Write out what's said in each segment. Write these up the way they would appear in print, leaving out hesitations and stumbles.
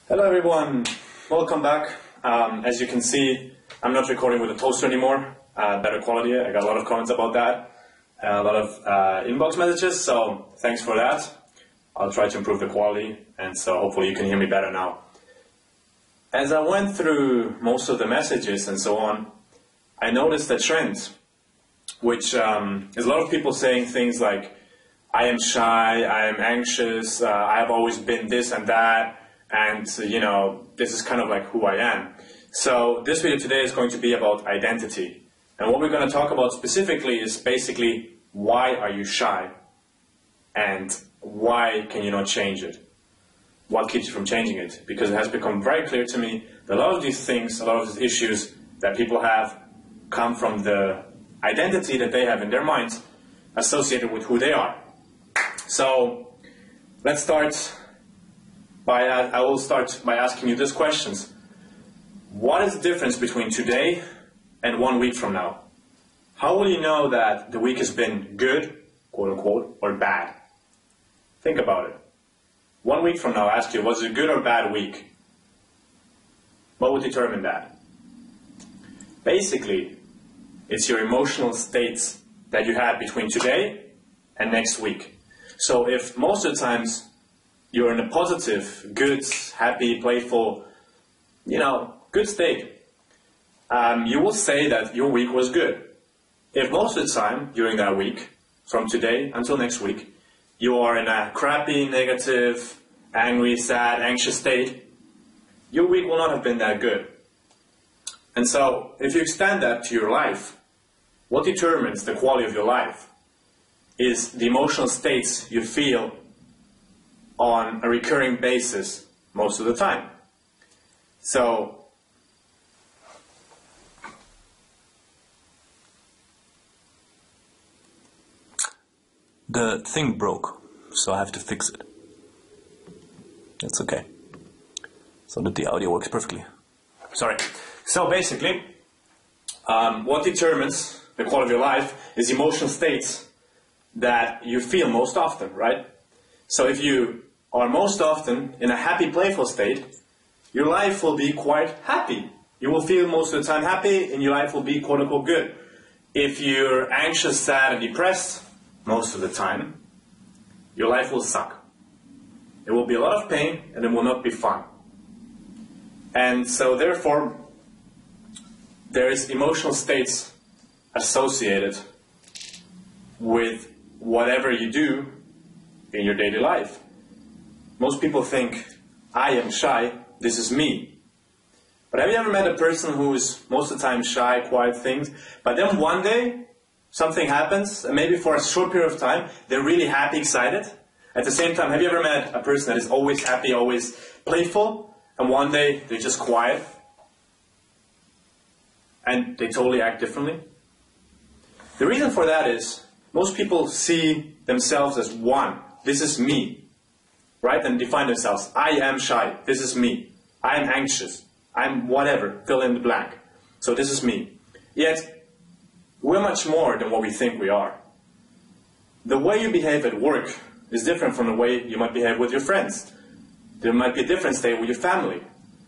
Hello everyone, welcome back. As you can see, I'm not recording with a toaster anymore, better quality. I got a lot of comments about that, a lot of inbox messages, so thanks for that. I'll try to improve the quality, and so hopefully you can hear me better now. As I went through most of the messages and so on, I noticed a trend, which is a lot of people saying things like, I am shy, I am anxious, I have always been this and that, and this is kind of like who I am. So this video today is going to be about identity. And what we're going to talk about specifically is basically, why are you shy? And why can you not change it? What keeps you from changing it? Because it has become very clear to me that a lot of these things, a lot of these issues that people have come from the identity that they have in their minds associated with who they are. So let's start by, I will start by asking you these questions. What is the difference between today and 1 week from now? How will you know that the week has been good, quote unquote, or bad? Think about it. 1 week from now, I ask you, was it a good or bad week? What would determine that? Basically, it's your emotional states that you have between today and next week. So if most of the times you're in a positive, good, happy, playful, good state, you will say that your week was good. If most of the time during that week, from today until next week, you are in a crappy, negative, angry, sad, anxious state, your week will not have been that good. And so, if you extend that to your life, what determines the quality of your life is the emotional states you feel on a recurring basis most of the time. So, the thing broke, so I have to fix it. That's okay. So that the audio works perfectly. Sorry. So basically, what determines the quality of your life is emotional states that you feel most often, right? So if you are most often in a happy, playful state, your life will be quite happy. You will feel most of the time happy, and your life will be quote-unquote good. If you're anxious, sad, and depressed most of the time, your life will suck. It will be a lot of pain, and it will not be fun. And so therefore, there is emotional states associated with whatever you do in your daily life. Most people think, I am shy, this is me. But have you ever met a person who is most of the time shy, quiet things, but then one day something happens, and maybe for a short period of time, they're really happy, excited. At the same time, have you ever met a person that is always happy, always playful, and one day they're just quiet, and they totally act differently? The reason for that is, most people see themselves as one. This is me. Right? And define themselves. I am shy. This is me. I am anxious. I'm whatever. Fill in the blank. So this is me. Yet, we're much more than what we think we are. The way you behave at work is different from the way you might behave with your friends. There might be a different state with your family.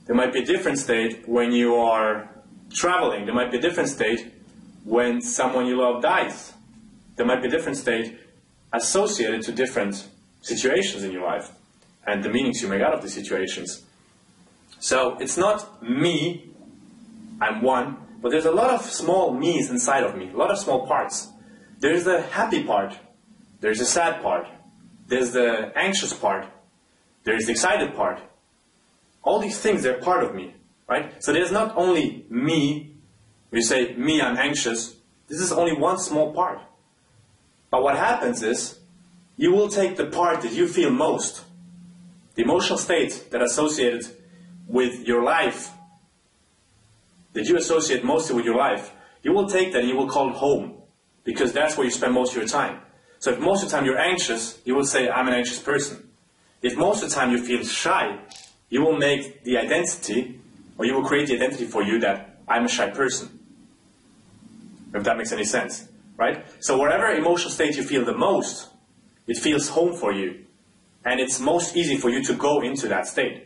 There might be a different state when you are traveling. There might be a different state when someone you love dies. There might be a different state associated to different situations in your life and the meanings you make out of the situations. So it's not me, I'm one, but there's a lot of small me's inside of me, a lot of small parts. There's the happy part, there's the sad part, there's the anxious part, there's the excited part. All these things, they're part of me, right? So there's not only me, we say, me, I'm anxious, this is only one small part. But what happens is, you will take the part that you feel most, the emotional state that associated with your life, that you associate mostly with your life, you will take that and you will call it home, because that's where you spend most of your time. So if most of the time you're anxious, you will say, I'm an anxious person. If most of the time you feel shy, you will make the identity, or you will create the identity for you that I'm a shy person. If that makes any sense, right? So wherever emotional state you feel the most, it feels home for you. And it's most easy for you to go into that state.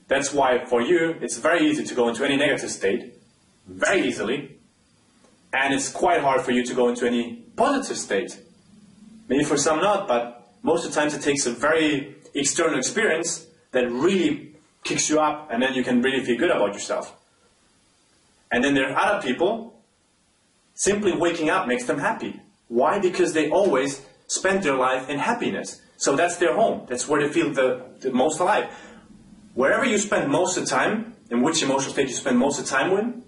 That's why for you, it's very easy to go into any negative state, very easily, and it's quite hard for you to go into any positive state. Maybe for some not, but most of the times it takes a very external experience that really kicks you up, and then you can really feel good about yourself. And then there are other people, simply waking up makes them happy. Why? Because they always spend their life in happiness. So that's their home. That's where they feel the most alive. Wherever you spend most of the time, in which emotional state you spend most of the time in,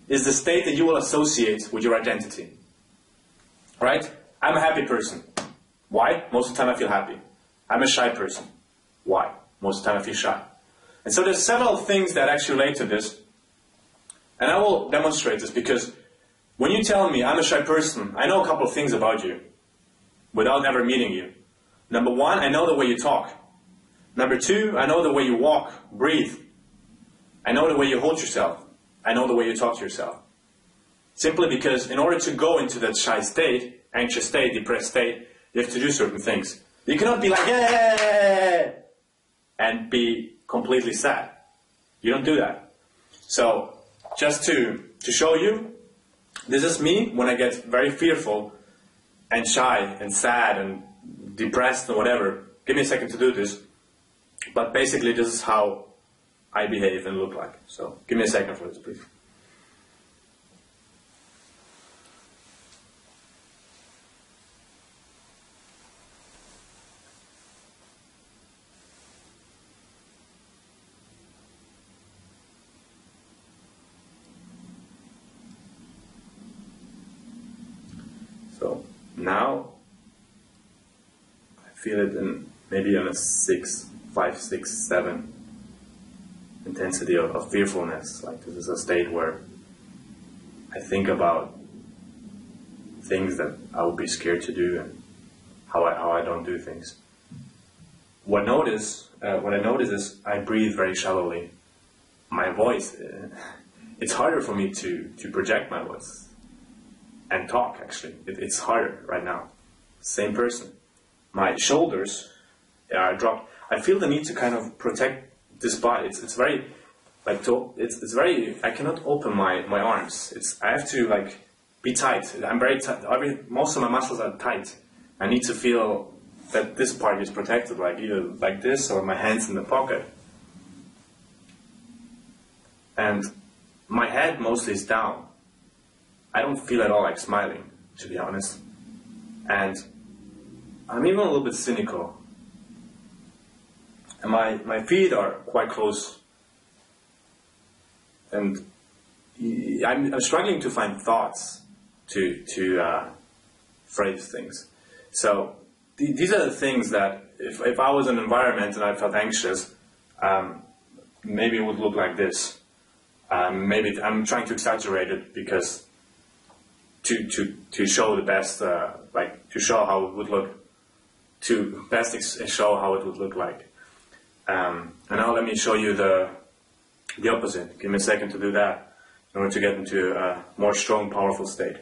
is the state that you will associate with your identity. Right? I'm a happy person. Why? Most of the time I feel happy. I'm a shy person. Why? Most of the time I feel shy. And so there's several things that actually relate to this. And I will demonstrate this because when you tell me I'm a shy person, I know a couple of things about you without ever meeting you. Number one, I know the way you talk. Number two, I know the way you walk, breathe. I know the way you hold yourself. I know the way you talk to yourself. Simply because in order to go into that shy state, anxious state, depressed state, you have to do certain things. You cannot be like, yeah, and be completely sad. You don't do that. So, just to show you, this is me when I get very fearful and shy and sad and depressed and whatever. Give me a second to do this. But basically this is how I behave and look like. So give me a second for this, please. So now I feel it in maybe on a 5, 6, 7 intensity of fearfulness. Like this is a state where I think about things that I would be scared to do and how I don't do things. What I notice is I breathe very shallowly. My voice, it's harder for me to project my voice and talk, actually. It's harder right now. Same person. My shoulders are dropped. I feel the need to kind of protect this body. It's very, like, it's very, I cannot open my arms. I have to, like, be tight. I'm very tight. Most of my muscles are tight. I need to feel that this part is protected, like either like this or my hands in the pocket. And my head mostly is down. I don't feel at all like smiling, to be honest. And I'm even a little bit cynical. And my feet are quite close. And I'm struggling to find thoughts to phrase things. So these are the things that if I was in an environment and I felt anxious, maybe it would look like this. Maybe I'm trying to exaggerate it because to show the best, like to show how it would look, to best show how it would look like. And now let me show you the opposite. Give me a second to do that in order to get into a more strong, powerful state.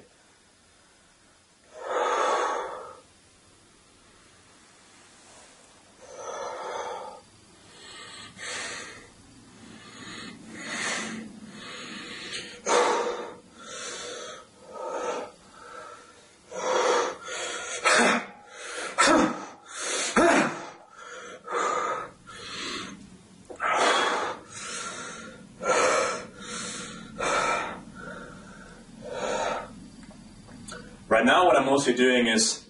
Right now what I'm mostly doing is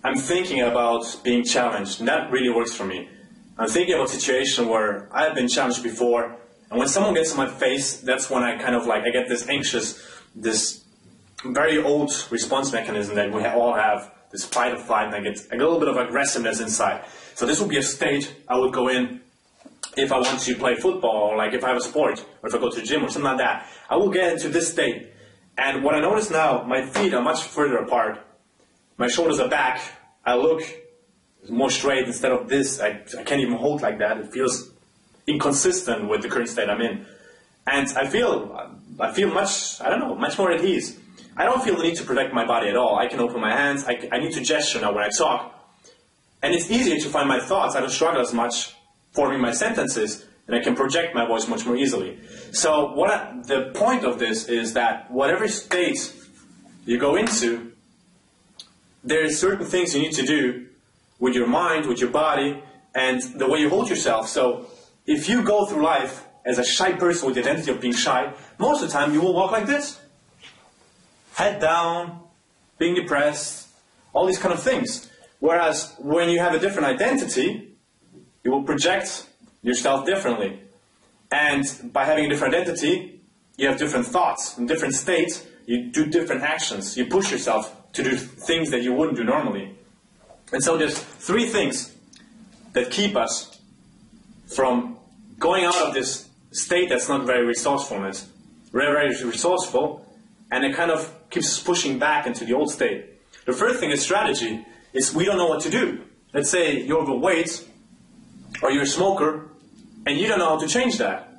I'm thinking about being challenged, and that really works for me. I'm thinking about a situation where I've been challenged before, and when someone gets in my face, that's when I kind of like, I get this anxious, this very old response mechanism that we all have, this fight or flight, and I get a little bit of aggressiveness inside. So this would be a state I would go in if I want to play football, or like if I have a sport, or if I go to the gym or something like that. I will get into this state. And what I notice now, my feet are much further apart. My shoulders are back. I look more straight instead of this. I can't even hold like that. It feels inconsistent with the current state I'm in. And I feel much, I don't know, much more at ease. I don't feel the need to protect my body at all. I can open my hands. I need to gesture now when I talk. And it's easier to find my thoughts. I don't struggle as much forming my sentences. and I can project my voice much more easily. So the point of this is that whatever state you go into, there are certain things you need to do with your mind, with your body, and the way you hold yourself. So if you go through life as a shy person with the identity of being shy, most of the time you will walk like this. Head down, being depressed, all these kind of things. Whereas when you have a different identity, you will project yourself differently. And by having a different identity, you have different thoughts. In different states, you do different actions. You push yourself to do things that you wouldn't do normally. And so there's three things that keep us from going out of this state that's not very resourcefulness, very resourceful, and it kind of keeps us pushing back into the old state. The first thing is strategy, is we don't know what to do. Let's say you're overweight, or you're a smoker, and you don't know how to change that.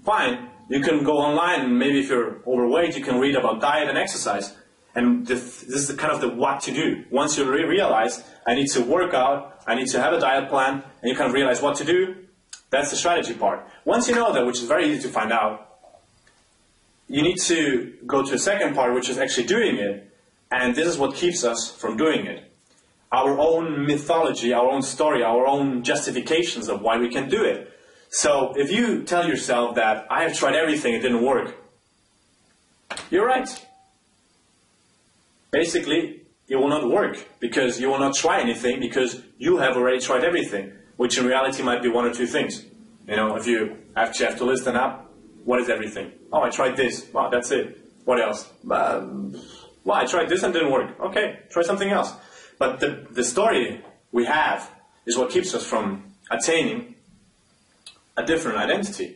Fine, you can go online, and maybe if you're overweight, you can read about diet and exercise. And this is the kind of the what to do. Once you realize, I need to work out, I need to have a diet plan, and you kind of realize what to do, that's the strategy part. Once you know that, which is very easy to find out, you need to go to the second part, which is actually doing it, and this is what keeps us from doing it. Our own mythology, our own story, our own justifications of why we can do it. So if you tell yourself that, I have tried everything, it didn't work, you're right. Basically, it will not work, because you will not try anything, because you have already tried everything, which in reality might be one or two things. You know, if you actually have to list them up, what is everything? Oh, I tried this. Wow, that's it. What else? Well, I tried this and it didn't work. Okay, try something else. But the story we have is what keeps us from attaining a different identity.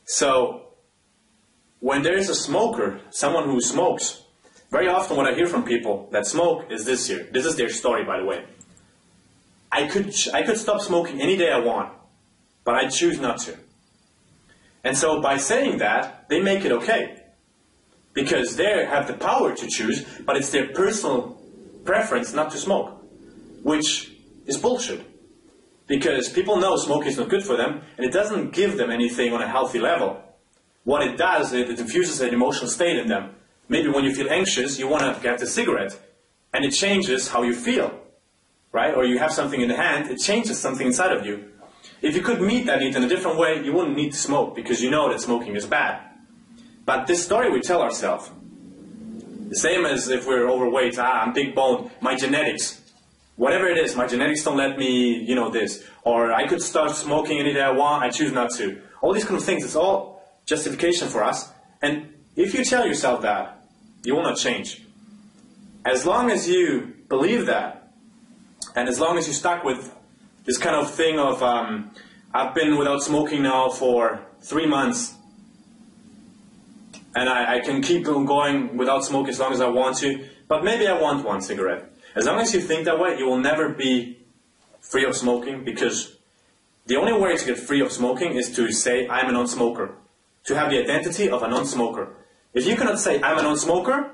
So, when there is a smoker, someone who smokes, very often what I hear from people that smoke is this here. This is their story, by the way. I could stop smoking any day I want, but I choose not to. And so by saying that, they make it okay. Because they have the power to choose, but it's their personal preference not to smoke. Which is bullshit. Because people know smoking is not good for them, and it doesn't give them anything on a healthy level. What it does, it infuses an emotional state in them. Maybe when you feel anxious, you want to get a cigarette, and it changes how you feel. Right? Or you have something in the hand, it changes something inside of you. If you could meet that need in a different way, you wouldn't need to smoke, because you know that smoking is bad. But this story we tell ourselves, the same as if we're overweight, I'm big boned, my genetics, whatever it is, my genetics don't let me, this. Or I could start smoking any day I want, I choose not to. All these kind of things, it's all justification for us. And if you tell yourself that, you will not change. As long as you believe that, and as long as you're stuck with this kind of thing of, I've been without smoking now for 3 months, and I can keep on going without smoking as long as I want to, but maybe I want one cigarette. As long as you think that way, you will never be free of smoking, because the only way to get free of smoking is to say, I'm a non-smoker. To have the identity of a non-smoker. If you cannot say, I'm a non-smoker,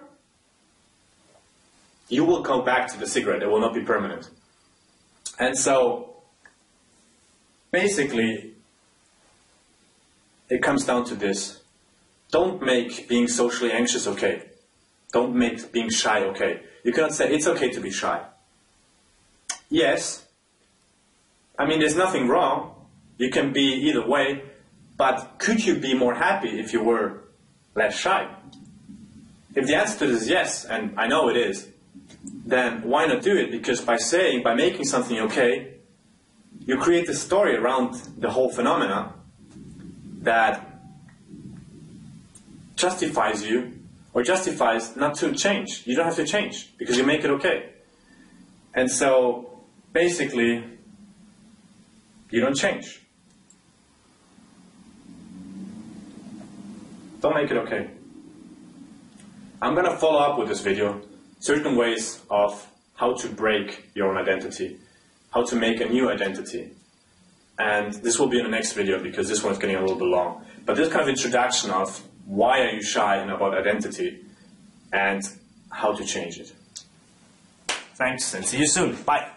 you will go back to the cigarette. It will not be permanent. And so, basically, it comes down to this. Don't make being socially anxious okay. Don't make being shy okay. You cannot say, it's okay to be shy. Yes, I mean, there's nothing wrong. You can be either way. But could you be more happy if you were less shy? If the answer to this is yes, and I know it is, then why not do it? Because by making something okay, you create a story around the whole phenomena that justifies you, or justifies not to change. You don't have to change, because you make it okay. And so, basically, you don't change. Don't make it okay. I'm going to follow up with this video certain ways of how to break your own identity, how to make a new identity. And this will be in the next video, because this one is getting a little bit long. But this kind of introduction of why are you shy and about identity and how to change it. Thanks, and see you soon. Bye.